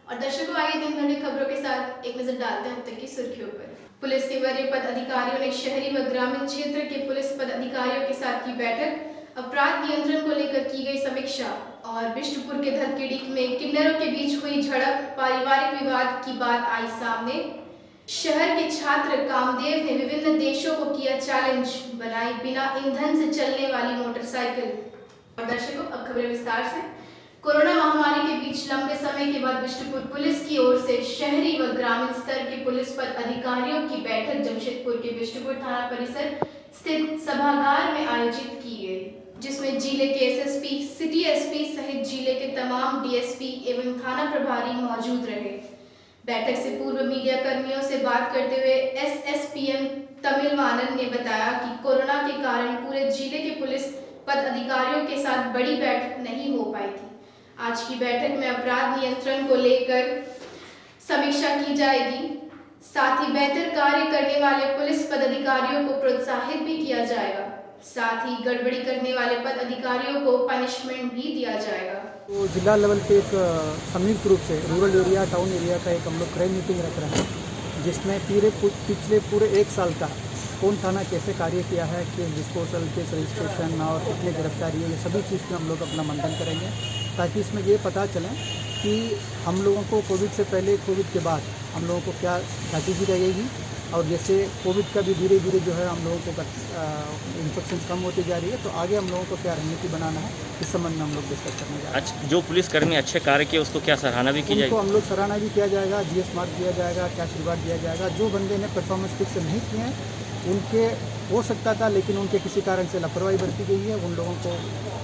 और दर्शकों, आइए दिन भर की खबरों के साथ एक नजर डालते हैं अब तक की सुर्खियों पर। पुलिस के वरीय पद अधिकारियों ने शहरी व ग्रामीण क्षेत्र के पुलिस पद अधिकारियों के साथ की बैठक। अपराध नियंत्रण को लेकर की गई समीक्षा। और बिष्टुपुर के धनखेड़ी में किन्नरों के बीच हुई झड़प, पारिवारिक विवाद की बात आई सामने। शहर के छात्र कामदेव ने विभिन्न देशों को किया चैलेंज, बनाई बिना ईंधन से चलने वाली मोटरसाइकिल। और दर्शकों, अब खबरें विस्तार से। कोरोना महामारी के बीच लंबे समय के बाद बिष्टुपुर पुलिस की ओर से शहरी व ग्रामीण स्तर के पुलिस पद अधिकारियों की बैठक जमशेदपुर के बिष्टुपुर थाना परिसर स्थित सभागार में आयोजित की गई, जिसमें जिले के एसएसपी, सिटी एसपी सहित जिले के तमाम डीएसपी एवं थाना प्रभारी मौजूद रहे। बैठक से पूर्व मीडिया कर्मियों से बात करते हुए एसएसपीएम तमिलवानन ने बताया कि कोरोना के कारण पूरे जिले के पुलिस पद अधिकारियों के साथ बड़ी बैठक नहीं हो पाई थी। आज की बैठक में अपराध नियंत्रण को लेकर समीक्षा की जाएगी। साथ ही बेहतर कार्य करने वाले पुलिस पदाधिकारियों को प्रोत्साहित भी किया जाएगा। साथ ही गड़बड़ी करने वाले पद अधिकारियों को पनिशमेंट भी दिया जाएगा। तो जिला लेवल पे एक संयुक्त रूप से रूरल एरिया, टाउन एरिया का एक हम लोग क्राइम मीटिंग रख रहे हैं, जिसमें पिछले पूरे एक साल का कौन थाना कैसे कार्य किया है, केस डिस्पोजल, केस रजिस्ट्रेशन और कितने गिरफ्तारी है, ये सभी चीज़ पे हम लोग अपना मंथन करेंगे, ताकि इसमें ये पता चले कि हम लोगों को कोविड से पहले, कोविड के बाद हम लोगों को क्या स्ट्रैटेजी रहेगी, और जैसे कोविड का भी धीरे धीरे जो है हम लोगों को इन्फेक्शन कम होती जा रही है, तो आगे हम लोगों को क्या रणनीति बनाना है, इस संबंध में हम लोग डिस्कस करने जा रहे हैं। जो पुलिसकर्मी अच्छे कार्य किए उसको क्या सराहना भी की जाएगी? उनको हम लोग सराहना भी किया जाएगा, जीएस मार्क दिया जाएगा, कैश रिवार्ड दिया जाएगा। जो बंदे ने परफॉर्मेंस ठीक से नहीं किए हैं, उनके हो सकता था लेकिन उनके किसी कारण से लापरवाही बरती गई है, उन लोगों को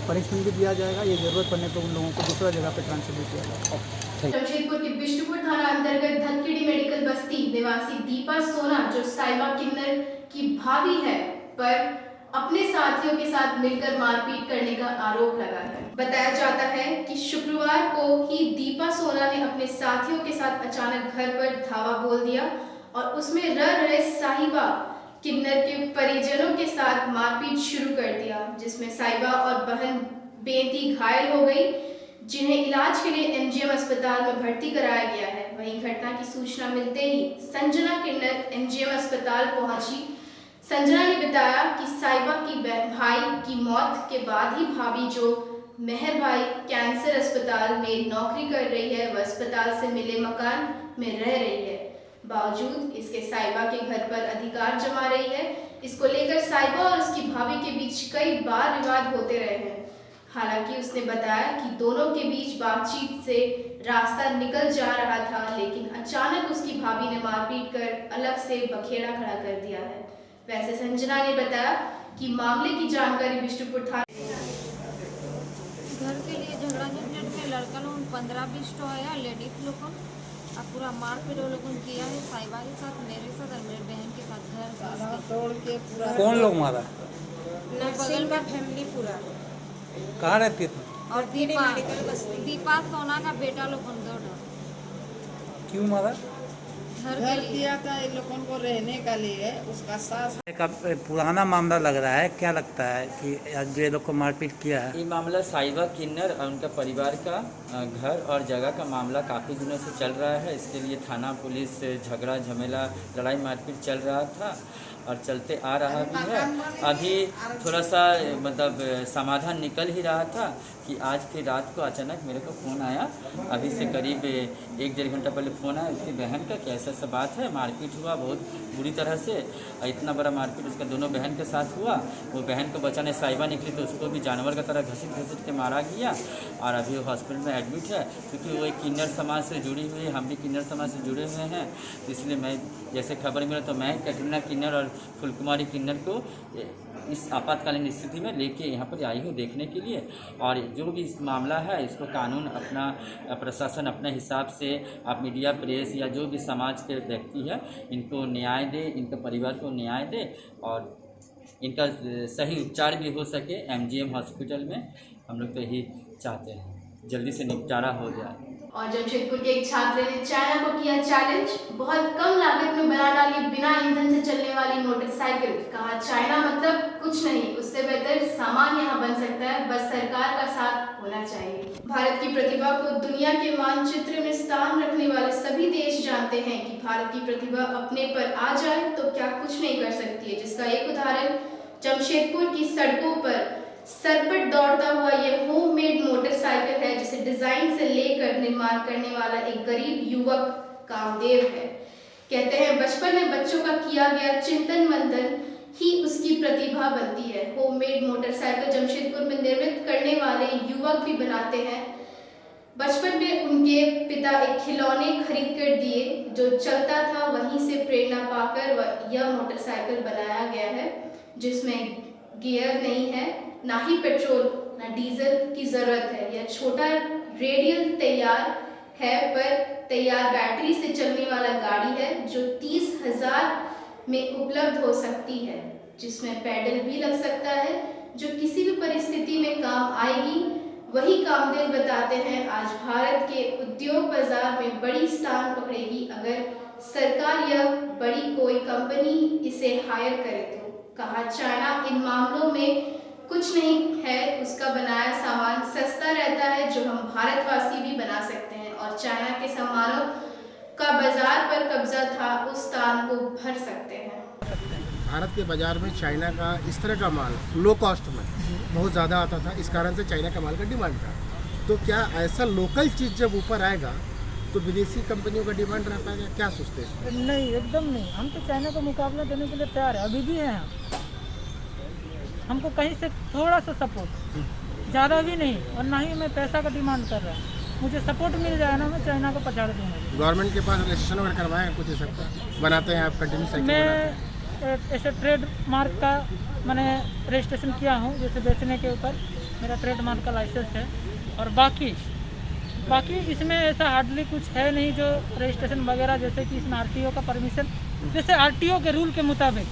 पनिशमेंट भी दिया जाएगा। ये ज़रूरत पड़ने पर उन लोगों को दूसरा जगह पर ट्रांसफर भी किया जाएगा। जमशेदपुर के बिष्टुपुर थाना अंतर्गत धनखेड़ी मेडिकल बस्ती निवासी दीपा सोना, जो साइबा किन्नर की भाभी है, पर अपने साथियों के साथ मिलकर मारपीट करने का आरोप लगा है। बताया जाता है कि शुक्रवार को ही दीपा सोना ने अपने साथियों के साथ अचानक घर पर धावा बोल दिया और उसमें रह रहे साहिबा किन्नर के परिजनों के साथ मारपीट शुरू कर दिया, जिसमें साहिबा और बहन बेटी घायल हो गई, जिन्हें इलाज के लिए एमजीएम अस्पताल में भर्ती कराया गया है। वहीं घटना की सूचना मिलते ही संजना किन्नर एमजीएम अस्पताल पहुंची। संजना ने बताया कि साहिबा की भाई की मौत के बाद ही भाभी, जो मेहर भाई कैंसर अस्पताल में नौकरी कर रही है, वह अस्पताल से मिले मकान में रह रही है। बावजूद इसके साहिबा के घर पर अधिकार जमा रही है। इसको लेकर साहिबा और उसकी भाभी के बीच कई बार विवाद होते रहे हैं। हालांकि उसने बताया कि दोनों के बीच बातचीत से रास्ता निकल जा रहा था, लेकिन अचानक उसकी भाभी ने मारपीट कर अलग से बखेड़ा खड़ा कर दिया है। वैसे संजना ने बताया कि मामले की जानकारी बिष्टुपुर थाना घर के लिए झगड़ा झंझट में लड़का लोग 15-20 तो आया, लेडीज लोग अब पूरा मारपीट वो लोगों किया है साहिबा के साथ, मेरे साथ और मेरे बहन के साथ। घर तोड़ के पूरा कौन लोग मारा? बगल का फैमिली पूरा। कहाँ रहती थी? और दीपा सोना का बेटा लोग दो। क्यों मारा? घर किया था इन लोगों को रहने का लिए, उसका सास एक पुराना मामला लग रहा है, क्या लगता है कि आज जो ये लोग को मारपीट किया है? ये मामला साहिबा किन्नर और उनका परिवार का घर और जगह का मामला काफ़ी दिनों से चल रहा है। इसके लिए थाना पुलिस झगड़ा झमेला लड़ाई मारपीट चल रहा था और चलते आ रहा भी है। अभी थोड़ा सा मतलब समाधान निकल ही रहा था कि आज की रात को अचानक मेरे को फ़ोन आया, अभी से करीब 1-1.5 घंटा पहले फ़ोन आया उसकी बहन का कि ऐसा सा बात है, मारपीट हुआ बहुत बुरी तरह से, इतना बड़ा मारपीट उसका दोनों बहन के साथ हुआ। वो बहन को बचाने साहिबा निकली तो उसको भी जानवर की तरह घसीट के मारा गया और अभी वो हॉस्पिटल में एडमिट है। क्योंकि वो एक किन्नर समाज से जुड़ी हुई है, हम भी किन्नर समाज से जुड़े हुए हैं, इसलिए मैं जैसे खबर मिला तो मैं कैटरीना किन्नर और फुलकुमारी किन्नर को इस आपातकालीन स्थिति में लेके यहाँ पर आई हूँ देखने के लिए। और जो भी इस मामला है इसको कानून अपना, प्रशासन अपने हिसाब से, आप मीडिया, प्रेस या जो भी समाज के व्यक्ति है इनको न्याय दे, इनके परिवार को न्याय दे और इनका सही उपचार भी हो सके एमजीएम हॉस्पिटल में। हम लोग तो यही चाहते हैं जल्दी से निपटारा हो जाए। और जमशेदपुर के एक छात्र ने चाइना को किया चैलेंज, बहुत कम लागत में बना डाली बिना ईंधन से चलने वाली मोटरसाइकिल। कहा चाइना मतलब कुछ नहीं, उससे बेहतर सामान यहाँ बन सकता है, बस सरकार का साथ होना चाहिए। भारत की प्रतिभा को दुनिया के मानचित्र में स्थान रखने वाले सभी देश जानते हैं कि भारत की प्रतिभा अपने पर आ जाए तो क्या कुछ नहीं कर सकती है, जिसका एक उदाहरण जमशेदपुर की सड़कों पर सरपट दौड़ता हुआ यह होममेड मोटरसाइकिल है, जिसे डिजाइन से लेकर निर्माण करने वाला एक गरीब युवक कामदेव है। कहते हैं बचपन में बच्चों का किया गया चिंतन मंथन ही उसकी प्रतिभा बनती है। होममेड मोटरसाइकिल जमशेदपुर में निर्मित करने वाले युवक भी बनाते हैं। बचपन में उनके पिता एक खिलौने खरीद कर दिए जो चलता था, वहीं से प्रेरणा पाकर यह मोटरसाइकिल बनाया गया है, जिसमें गियर नहीं है, ना ही पेट्रोल ना डीजल की जरूरत है। यह छोटा रेडियल तैयार है, पर तैयार बैटरी से चलने वाला गाड़ी है जो 30,000 में उपलब्ध हो सकती है, जिसमें पैडल भी लग सकता है, जो किसी भी परिस्थिति में काम आएगी। वही कामदेव बताते हैं आज भारत के उद्योग बाजार में बड़ी स्थान पकड़ेगी अगर सरकार या बड़ी कोई कंपनी इसे हायर करे तो। कहा चाइना इन मामलों में कुछ नहीं है, उसका बनाया सामान सस्ता रहता है जो हम भारतवासी भी बना सकते हैं, और चाइना के सामानों का बाजार पर कब्जा था उस स्थान को भर सकते हैं। भारत के बाजार में चाइना का इस तरह का माल लो कॉस्ट में बहुत ज़्यादा आता था, इस कारण से चाइना का माल का डिमांड था। तो क्या ऐसा लोकल चीज़ जब ऊपर आएगा तो विदेशी कंपनियों का डिमांड रह पाएगा? क्या सोचते हैं? नहीं, एकदम नहीं। हम तो चाइना को मुकाबला देने के लिए तैयार है, अभी भी हैं हम। हमको कहीं से थोड़ा सा सपोर्ट, ज़्यादा भी नहीं, और ना ही मैं पैसा का डिमांड कर रहा हूँ। मुझे सपोर्ट मिल जाए ना, मैं चाइना को पछाड़ दूँगा। गवर्नमेंट के पास रजिस्ट्रेशन वगैरह करवाएं कुछ सबका बनाते हैं आप कंटिन्यू साइकिल? मैं ऐसे ट्रेड मार्क का मैंने रजिस्ट्रेशन किया हूँ, जैसे बेचने के ऊपर मेरा ट्रेड मार्क का लाइसेंस है, और बाकी इसमें ऐसा हार्डली कुछ है नहीं जो रजिस्ट्रेशन वगैरह, जैसे कि इसमें आरटीओ का परमिशन, जैसे आरटीओ के रूल के मुताबिक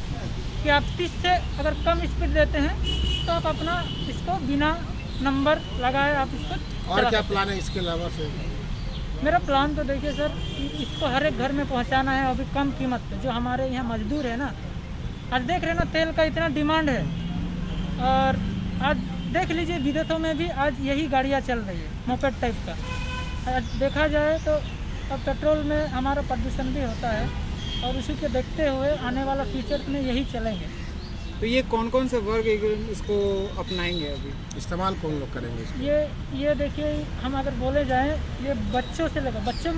कि आप 30 से अगर कम स्पीड देते हैं तो आप अपना इसको बिना नंबर लगाए आप इसको। और क्या प्लान है इसके अलावा से? मेरा प्लान तो देखिए सर, इसको हर एक घर में पहुंचाना है, अभी कम कीमत पे। जो हमारे यहाँ मजदूर है ना, आज देख रहे हैं ना तेल का इतना डिमांड है, और आज देख लीजिए विदेशों में भी आज यही गाड़ियाँ चल रही है मोपेड टाइप का। आज देखा जाए तो अब पेट्रोल में हमारा प्रदूषण भी होता है, और उसी के देखते हुए आने वाला फ्यूचर में यही चलेंगे। तो ये कौन कौन से वर्ग इसको अपनाएंगे? अभी इस्तेमाल कौन लोग करेंगे इसको? ये देखिए, हम अगर बोले जाएं, ये बच्चों से लेकर बच्चों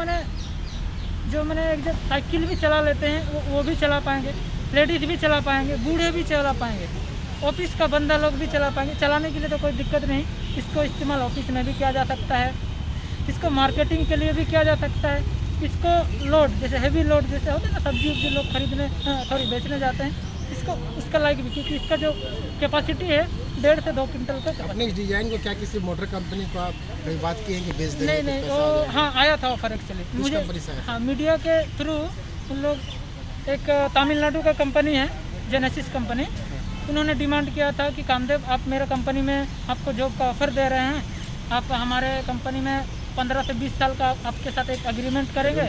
जो एक जब साइकिल भी चला लेते हैं वो भी चला पाएंगे, लेडीज़ भी चला पाएंगे, बूढ़े भी चला पाएंगे, ऑफिस का बंदा लोग भी चला पाएंगे। चलाने के लिए तो कोई दिक्कत नहीं, इसको इस्तेमाल ऑफिस में भी किया जा सकता है, इसको मार्केटिंग के लिए भी किया जा सकता है, इसको लोड जैसे हेवी लोड जैसे होता है ना, सब्जी लोग खरीदने बेचने जाते हैं, इसको उसका लायक भी, क्योंकि इसका जो कैपेसिटी है 1.5 से 2 क्विंटल का। अपने इस डिजाइन को क्या किसी मोटर कंपनी को आप कहीं बात की है कि बेच देंगे? नहीं, वो हाँ आया था ऑफर एक्चुअली मुझे। हाँ, मीडिया के थ्रू उन लोग एक तमिलनाडु का कंपनी है जेनेसिस कंपनी, उन्होंने डिमांड किया था कि कामदेव आप मेरा कंपनी में आपको जॉब का ऑफ़र दे रहे हैं, आप हमारे कंपनी में 15 से 20 साल का आपके साथ एक एग्रीमेंट करेंगे,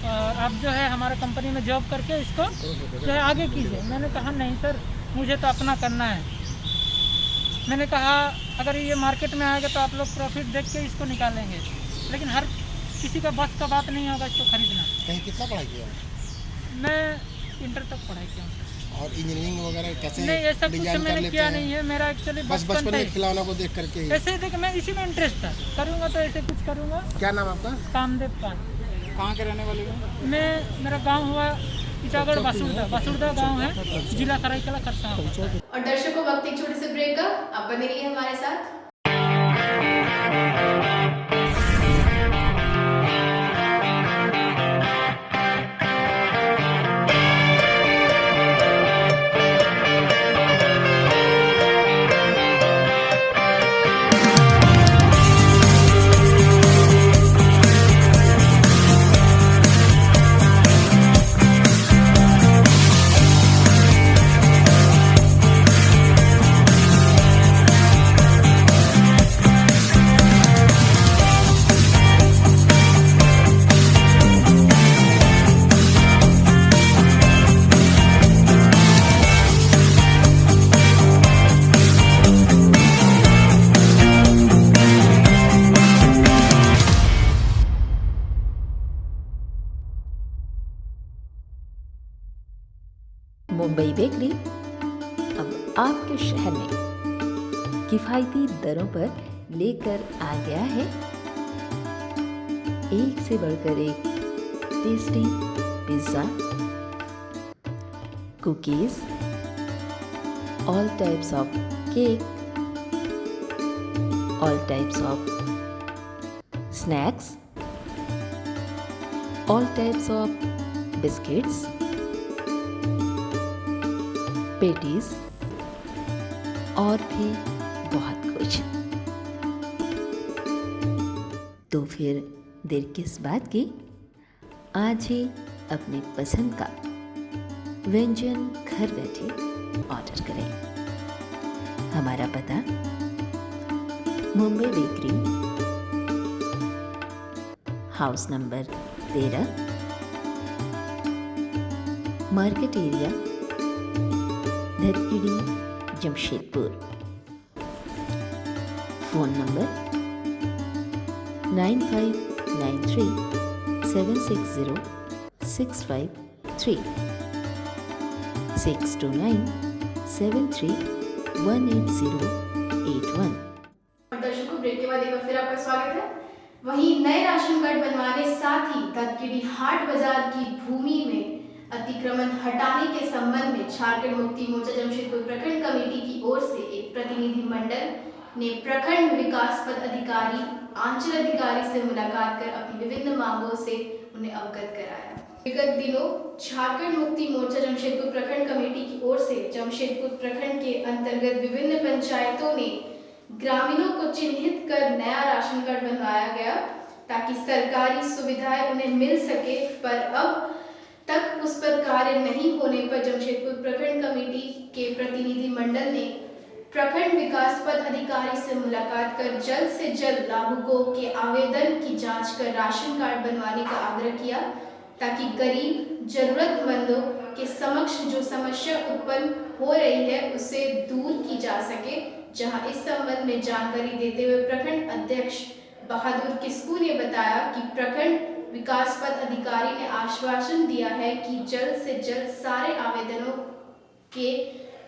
और आप जो है हमारे कंपनी में जॉब करके इसको जो है आगे कीजिए। मैंने कहा नहीं सर, मुझे तो अपना करना है। मैंने कहा अगर ये मार्केट में आएगा तो आप लोग प्रॉफिट देख के इसको निकालेंगे, लेकिन हर किसी का बस का बात नहीं होगा इसको खरीदना। कहीं कितना पढ़ाई किया? मैं इंटर तक पढ़ाई किया हूँ। और इंजीनियरिंग वगैरह कैसे? नहीं, ऐसा कुछ मैंने किया नहीं है, मेरा एक्चुअली बचपन में खिलौनों को देख करके ही ऐसे देख मैं इसी में इंटरेस्ट था, करूँगा तो ऐसे कुछ करूँगा। क्या नाम आपका? कामदेव पाल। कहाँ के रहने वाले हो? मेरा गांव हुआ ईटागढ़ बासुरदा गांव है, जिला सरायकेला खरसावां। और दर्शकों, वक्त एक छोटे से ब्रेक का, आप बने रहिए हमारे साथ। मुंबई बेकरी अब आपके शहर में किफ़ायती दरों पर लेकर आ गया है एक से बढ़कर एक tasty pizza, cookies, all types of cake, all types of snacks, all types of biscuits, patties और भी बहुत कुछ। तो फिर देर किस बात की, आज ही अपनी पसंद का व्यंजन घर बैठे ऑर्डर करें। हमारा पता Mumbai bakery, house number 13, market area, Dhatkidi, Jamshedpur. Phone number 9593760653 62973188081। दर्शकों, ब्रेक के बाद एक बार फिर आपका स्वागत है। वहीं नए राशन कार्ड बनवाने साथ ही धतकिड़ी हाट बाजार की भूमि में अतिक्रमण हटाने के संबंध में झारखंड मुक्ति मोर्चा जमशेदपुर प्रखंड कमेटी की ओर से एक प्रतिनिधि मंडल ने प्रखंड विकास पद अधिकारी, आंचल अधिकारी से मुलाकात कर अपनी विभिन्न मांगों से उन्हें अवगत कराया। विगत दिनों झारखंड मुक्ति मोर्चा जमशेदपुर प्रखंड कमेटी की ओर से जमशेदपुर प्रखंड के अंतर्गत विभिन्न पंचायतों ने ग्रामीणों को चिन्हित कर नया राशन कार्ड बनवाया गया ताकि सरकारी सुविधाएं उन्हें मिल सके, पर अब तक उस पर कार्य नहीं होने पर जमशेदपुर प्रखंड कमेटी के प्रतिनिधि मंडल ने प्रखंड विकास पद अधिकारी से मुलाकात कर जल्द से जल्द लाभुकों के आवेदन की जांच कर राशन कार्ड बनवाने का आग्रह किया ताकि गरीब जरूरतमंदों के समक्ष जो समस्या उत्पन्न हो रही है उसे दूर की जा सके। जहां इस संबंध में जानकारी देते हुए प्रखंड अध्यक्ष बहादुर किस्कू ने बताया कि प्रखंड विकास पद अधिकारी ने आश्वासन दिया है कि जल्द से जल्द सारे आवेदनों के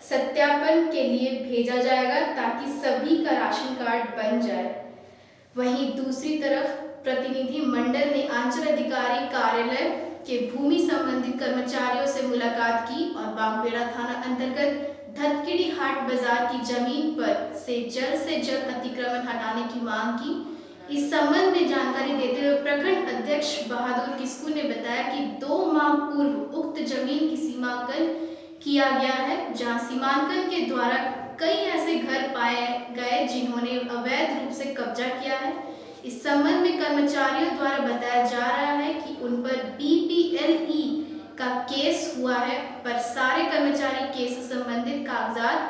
सत्यापन के लिए भेजा जाएगा ताकि सभी का राशन कार्ड बन जाए। वहीं दूसरी तरफ प्रतिनिधि मंडल ने आंचल अधिकारी कार्यालय के भूमि संबंधित कर्मचारियों से मुलाकात की और बागबेड़ा थाना अंतर्गत धतकिड़ी हाट बाजार की जमीन पर से जल्द अतिक्रमण हटाने की मांग की। इस संबंध में जानकारी देते हुए प्रखंड अध्यक्ष बहादुर किस्कू ने बताया कि 2 माह पूर्व उक्त जमीन की सीमांकन किया गया है, जहां सीमांकन के द्वारा कई ऐसे घर पाए गए जिन्होंने अवैध रूप से कब्जा किया है। इस संबंध में कर्मचारियों द्वारा बताया जा रहा है कि उन पर BPLE का केस हुआ है, पर सारे कर्मचारी केस से संबंधित कागजात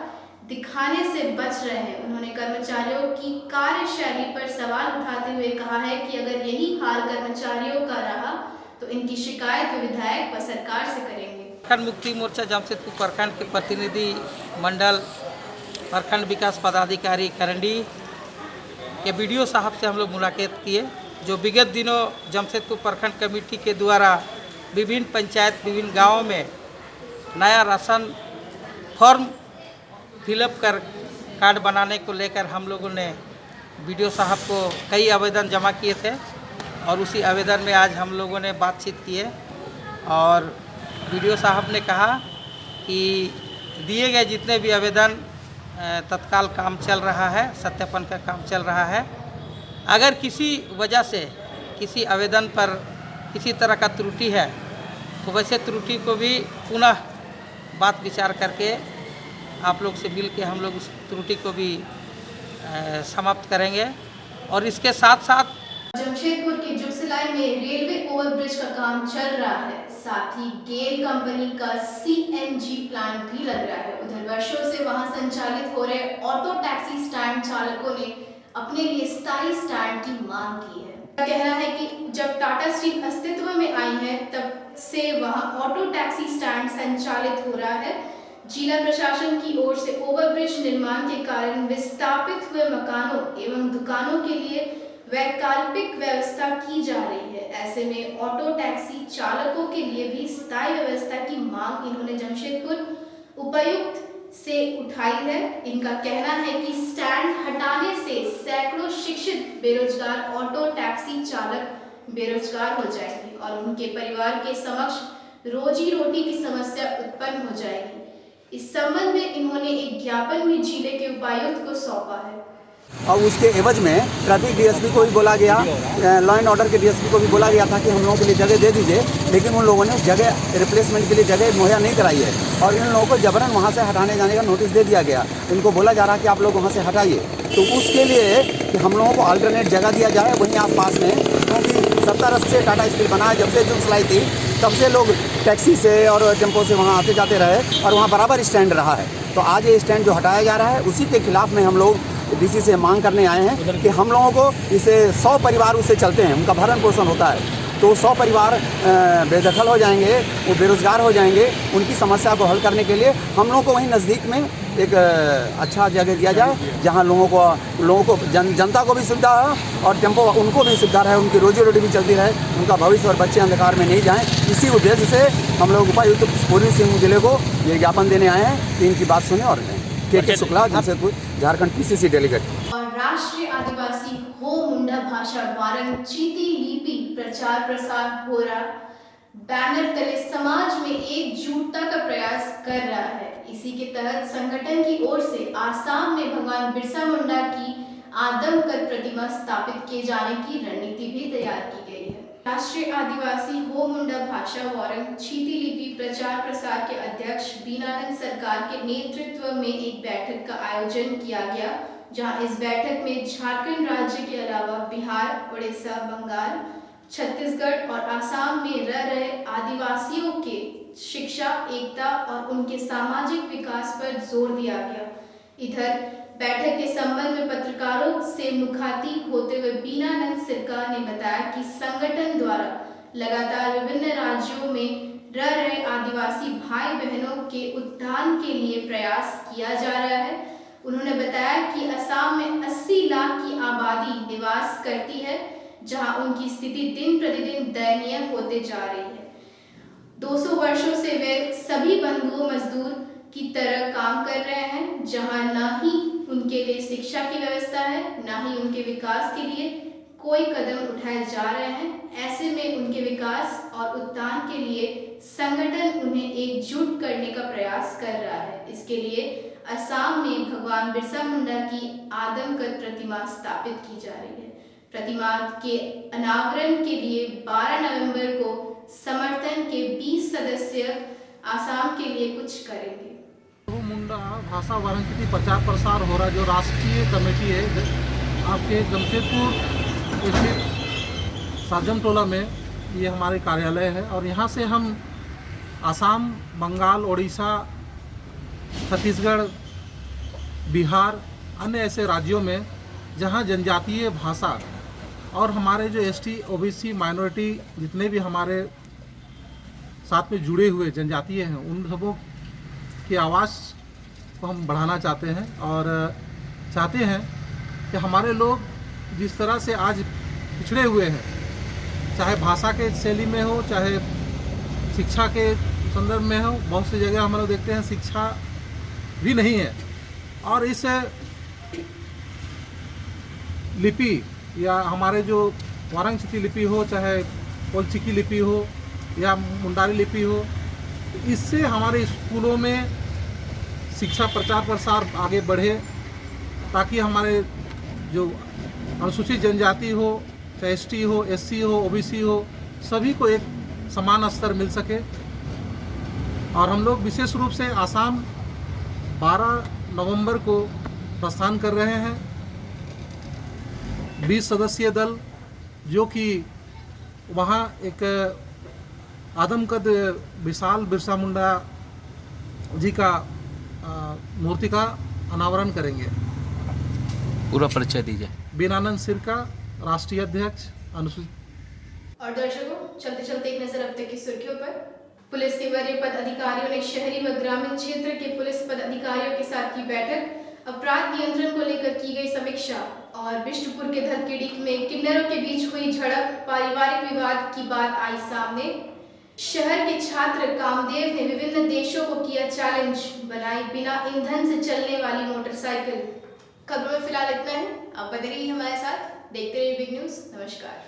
दिखाने से बच रहे हैं। उन्होंने कर्मचारियों की कार्यशैली पर सवाल उठाते हुए कहा है कि अगर यही हाल कर्मचारियों का रहा तो इनकी शिकायत विधायक व सरकार से करेंगे। प्रखंड मुक्ति मोर्चा जमशेदपुर प्रखंड के प्रतिनिधि मंडल, प्रखंड विकास पदाधिकारी करंडी के BDO साहब से हम लोग मुलाकात किए, जो विगत दिनों जमशेदपुर प्रखंड कमेटी के द्वारा विभिन्न पंचायत, विभिन्न गाँवों में नया राशन फॉर्म फिलअप कर कार्ड बनाने को लेकर हम लोगों ने BDO साहब को कई आवेदन जमा किए थे और उसी आवेदन में आज हम लोगों ने बातचीत की है और BDO साहब ने कहा कि दिए गए जितने भी आवेदन तत्काल काम चल रहा है, सत्यापन का काम चल रहा है। अगर किसी वजह से किसी आवेदन पर किसी तरह का त्रुटि है तो वैसे त्रुटि को भी पुनः बात विचार करके आप लोग से मिल के हम लोग उस त्रुटि को भी समाप्त करेंगे। और इसके साथ साथ जमशेदपुर के जुगसलाई में रेलवे ओवरब्रिज का काम चल रहा है, साथ ही गेल कंपनी का CNG प्लांट भी लग रहा है। उधर वर्षों से वहां संचालित हो रहे ऑटो टैक्सी स्टैंड चालकों ने अपने लिए स्थायी स्टैंड की मांग की है। कहना है कि जब टाटा स्टील अस्तित्व में आई है तब से वहां ऑटो टैक्सी स्टैंड संचालित हो रहा है। जिला प्रशासन की ओर से ओवरब्रिज निर्माण के कारण विस्थापित हुए मकानों एवं दुकानों के लिए वैकल्पिक व्यवस्था की जा रही है। ऐसे में ऑटो टैक्सी चालकों के लिए भी स्थायी व्यवस्था की मांग इन्होंने जमशेदपुर उपायुक्त से उठाई है। इनका कहना है कि स्टैंड हटाने से सैकड़ों शिक्षित बेरोजगार ऑटो टैक्सी चालक बेरोजगार हो जाएंगे और उनके परिवार के समक्ष रोजी रोटी की समस्या उत्पन्न हो जाएगी। इस संबंध में इन्होंने एक ज्ञापन भी जिले के उपायुक्त को सौंपा है। और उसके एवज में ट्रैफिक डीएसपी को भी बोला गया, लॉ एंड ऑर्डर के डीएसपी को भी बोला गया था कि हम लोगों के लिए जगह दे दीजिए, लेकिन उन लोगों ने उस जगह रिप्लेसमेंट के लिए जगह मुहैया नहीं कराई है और इन लोगों को जबरन वहाँ से हटाने जाने का नोटिस दे दिया गया। इनको बोला जा रहा है कि आप लोग वहाँ से हटाइए, तो उसके लिए कि हम लोगों को अल्टरनेट जगह दिया जाए वहीं आसपास में, क्योंकि 70-80 से टाटा स्टील बना है, जब से जुग चलाई थी तब से लोग टैक्सी से और टेम्पो से वहाँ आते जाते रहे और वहाँ बराबर स्टैंड रहा है। तो आज ये स्टैंड जो हटाया जा रहा है उसी के खिलाफ में हम लोग डीसी से मांग करने आए हैं कि हम लोगों को इसे 100 परिवार उससे चलते हैं, उनका भरण पोषण होता है, तो 100 परिवार बेदखल हो जाएंगे, वो बेरोजगार हो जाएंगे। उनकी समस्या को हल करने के लिए हम लोगों को वहीं नज़दीक में एक अच्छा जगह दिया जाए जहां लोगों को जनता को भी सुविधा हो और टेम्पो उनको भी सुविधा रहे, उनकी रोजी रोटी भी चलती रहे, उनका भविष्य और बच्चे अंधकार में नहीं जाएं। इसी उद्देश्य से हम लोग उपायुक्त पूर्वी सिंहभूम जिले को ये ज्ञापन देने आए हैं कि इनकी बात सुने। और के शुक्ला, जमशेदपुर, झारखंड पीसीसी डेलीगेट। और राष्ट्रीय आदिवासी हो मुंडा भाषा वारंग चीती लिपि प्रचार प्रसार हो रहा बैनर तले समाज में एकजुटता का प्रयास कर रहा है। इसी के तहत संगठन की ओर से आसाम में भगवान बिरसा मुंडा की आदमकद प्रतिमा स्थापित किए जाने की रणनीति भी तैयार की गई है। राष्ट्रीय आदिवासी हो मुंडा भाषा वारंग चीती लिपि प्रचार प्रसार के अध्यक्ष बीनानंद सरकार के नेतृत्व में एक बैठक का आयोजन किया गया, जहां इस बैठक में झारखंड राज्य के अलावा बिहार, उड़ीसा, बंगाल, छत्तीसगढ़ और आसाम में रह रहे आदिवासियों के शिक्षा, एकता और उनके सामाजिक विकास पर जोर दिया गया। इधर बैठक के संबंध में पत्रकारों से मुखातिब होते हुए बीनानंद सरकार ने बताया कि संगठन द्वारा लगातार विभिन्न राज्यों में रह रहे आदिवासी भाई बहनों के उत्थान के लिए प्रयास किया जा रहा है। उन्होंने बताया कि असम में 80 लाख की आबादी निवास करती है, जहां उनकी स्थिति दिन प्रतिदिन दयनीय होते जा रही है। 200 वर्षों से वे सभी बंधुओं मजदूर की तरह काम कर रहे हैं, जहां न ही उनके लिए शिक्षा की व्यवस्था है, न ही उनके विकास के लिए कोई कदम उठाए जा रहे हैं। ऐसे में उनके विकास और उत्थान के लिए संगठन उन्हें एकजुट करने का प्रयास कर रहा है। इसके लिए असम में भगवान बिरसा मुंडा की आदमकद प्रतिमा स्थापित की जा रही है। प्रतिमा के अनावरण के लिए 12 नवंबर को समर्थन के 20 सदस्य आसाम के लिए कुछ करेंगे। मुंडा भाषा वारंग प्रचार प्रसार हो रहा, जो राष्ट्रीय कमेटी है आपके जमशेदपुर स्थित साजम टोला में, ये हमारे कार्यालय है और यहाँ से हम आसाम, बंगाल, उड़ीसा, छत्तीसगढ़, बिहार, अन्य ऐसे राज्यों में जहाँ जनजातीय भाषा और हमारे जो एसटी, ओबीसी, माइनॉरिटी जितने भी हमारे साथ में जुड़े हुए जनजातीय हैं, उन सबों की आवाज़ को हम बढ़ाना चाहते हैं और चाहते हैं कि हमारे लोग जिस तरह से आज पिछड़े हुए हैं, चाहे भाषा के शैली में हो, चाहे शिक्षा के संदर्भ में हो, बहुत सी जगह हम लोग देखते हैं शिक्षा भी नहीं है। और इस लिपि या हमारे जो वारंग चीती लिपि हो, चाहे कोलचिकी लिपि हो या मुंडारी लिपि हो, इससे हमारे स्कूलों में शिक्षा प्रचार प्रसार आगे बढ़े, ताकि हमारे जो अनुसूचित जनजाति हो, चाहे एसटी हो, एससी हो, ओबीसी हो, सभी को एक समान स्तर मिल सके। और हम लोग विशेष रूप से आसाम 12 नवंबर को प्रस्थान कर रहे हैं। 20 सदस्यीय दल जो कि वहाँ एक आदमकद विशाल बिरसा मुंडा जी का मूर्ति का अनावरण करेंगे। पूरा परिचय दीजिए। बीनानंद सिरका, राष्ट्रीय अध्यक्ष, अनुसूचित। और दर्शकों, चलते चलते एक नजर अब तक की सुर्खियों पर। पुलिस के वरीय पद अधिकारियों ने शहरी व ग्रामीण क्षेत्र के पुलिस पद अधिकारियों के साथ की बैठक। अपराध नियंत्रण को लेकर की गई समीक्षा और बिष्टुपुर के धक्केडीक में किन्नरों के बीच हुई झड़प, पारिवारिक विवाद की बात आई सामने। शहर के छात्र कामदेव ने विभिन्न देशों ब्रिटिशों को किया चैलेंज, बनाई बिना ईंधन से चलने वाली मोटरसाइकिल। खबरों में फिलहाल इतना है। आप बने रहिए हमारे साथ, देखते रहिए बिग न्यूज़। नमस्कार।